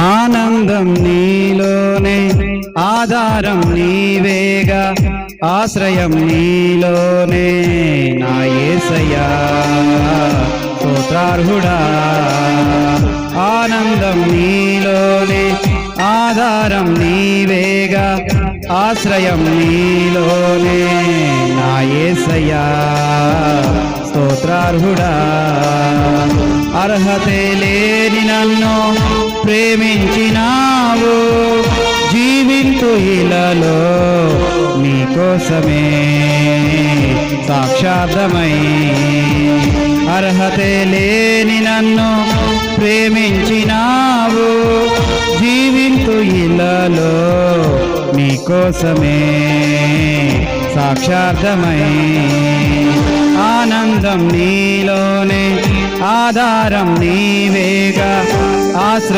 ఆనందం నీలోనే, ఆధారం నీవేగా, ఆశ్రయం నీలోనే నా యేసయ్యా స్తోత్రార్హుడా. ఆనందం నీలోనే, ఆధారం నీవేగా, ఆశ్రయం నీలోనే నా యేసయ్యా స్తోత్రార్హుడా. అర్హతే లేని నన్ను ప్రేమించినావు, జీవింతు ఇలలో నీకోసమే సాక్షార్థమై. అర్హతే లేని నన్ను ప్రేమించినావు, జీవింతు ఇలలో నీకోసమే సాక్షార్థమై. ఆనందం నీలోనే, ఆధారం నీవేగా, ఆశ్రయం